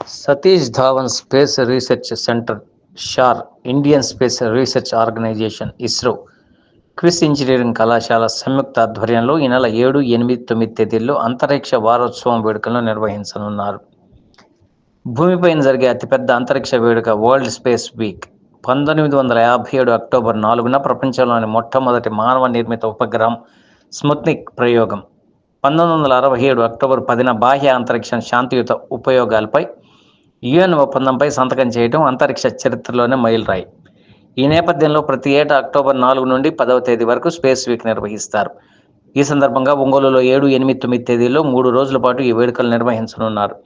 Satish Dhawan space research centre SHAR, Indian space research organisation ISRO, QIS engineering కళాశాల సంయుక్త ఆధ్వర్యంలో ఈ నెల 7, 8, 9 తేదీల్లో అంతరిక్ష వారోత్సవం వేడుకలను నిర్వహించనున్నారు. భూమిపైన జరిగే అతిపెద్ద అంతరిక్ష వేడుక వరల్డ్ స్పేస్ వీక్ 1957 అక్టోబర్ 4న ప్రపంచంలోని మొట్టమొదటి మానవ నిర్మిత ఉపగ్రహం స్పుత్నిక్ ప్రయోగం, 1967 అక్టోబర్ 10న బాహ్య అంతరిక్షం శాంతియుత ఉపయోగాలపై యుఎన్ ఒప్పందంపై సంతకం చేయడం అంతరిక్ష చరిత్రలోనే మైలురాయి. ఈ నేపథ్యంలో ప్రతి ఏటా అక్టోబర్ 4 నుండి 10వ తేదీ వరకు స్పేస్ వీక్ నిర్వహిస్తారు. ఈ సందర్భంగా ఒంగోలులో 7, 8, 9 తేదీల్లో 3 రోజుల పాటు ఈ వేడుకలు నిర్వహించనున్నారు.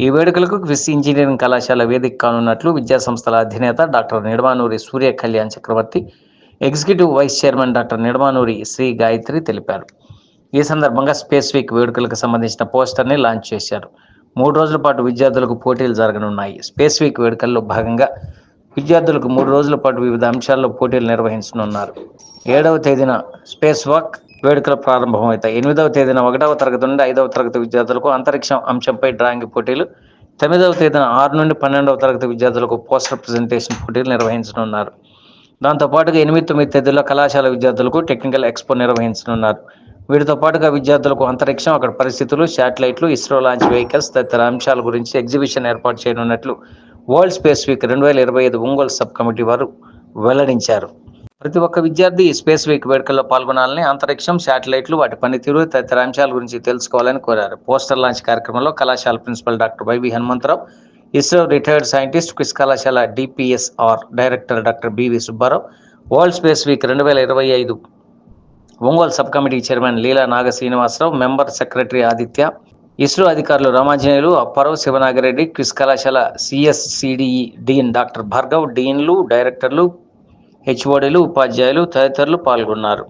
ఈ వేడుకలకు క్విస్ ఇంజనీరింగ్ కళాశాల వేదిక కానున్నట్లు విద్యాసంస్థల అధినేత doctor Nidamanuri Surya Kalyan Chakravarthi, executive vice chairman doctor Nidamanuri Sri Gayatri తెలిపారు. ఈ సందర్భంగా స్పేస్ వీక్ వేడుకలకు సంబంధించిన పోస్టర్ని లాంచ్ చేశారు. 3 రోజుల పాటు విద్యార్థులకు పోటీలు జరగనున్నాయి. స్పేస్ వీక్ వేడుకల్లో భాగంగా విద్యార్థులకు 3 రోజుల పాటు వివిధ అంశాల్లో పోటీలు నిర్వహించనున్నారు. 7వ తేదీన స్పేస్ వాక్ వేడుకలు ప్రారంభమవుతాయి. 8వ తేదీన 1వ తరగతి నుండి 5వ తరగతి విద్యార్థులకు అంతరిక్షం అంశంపై డ్రాయింగ్ పోటీలు, 9వ తేదీన 6 నుండి 12వ తరగతి విద్యార్థులకు పోస్టర్ ప్రజెంటేషన్ పోటీలు నిర్వహించనున్నారు. దాంతోపాటుగా 8, 9 తేదీల్లో కళాశాల విద్యార్థులకు టెక్నికల్ ఎక్స్పో నిర్వహించనున్నారు. వీటితో పాటుగా విద్యార్థులకు అంతరిక్షం, అక్కడ పరిస్థితులు, శాటిలైట్లు, ఇస్రో లాంచ్ వెహికల్స్ తదితర అంశాల గురించి ఎగ్జిబిషన్ ఏర్పాటు చేయనున్నట్లు world space week 2025 Ongole sub committee వారు వెల్లడించారు. ప్రతి ఒక్క విద్యార్థి ఈ స్పేస్ వీక్ వేడుకల్లో పాల్గొనాలని, అంతరిక్షం, శాటిలైట్లు, వాటి పనితీరు తదితర అంశాల గురించి తెలుసుకోవాలని కోరారు. పోస్టర్ లాంచ్ కార్యక్రమంలో కళాశాల principal doctor YV Hanumantharao, ISRO retired scientist, QIS కళాశాల DPSR director doctor BV Subbarao, world space week 2025 Ongole sub committee chairman Leela Naga Srinivasarao, member secretary Aditya, ISRO అధికారులు రామాంజనేయులు, అప్పారావు, శివనాగిరెడ్డి, క్విస్ కళాశాల సిఎస్సిడిఈ డీన్ డాక్టర్ భార్గవ్, డీన్లు, డైరెక్టర్లు, హెచ్ఓడీలు, ఉపాధ్యాయులు తదితరులు పాల్గొన్నారు.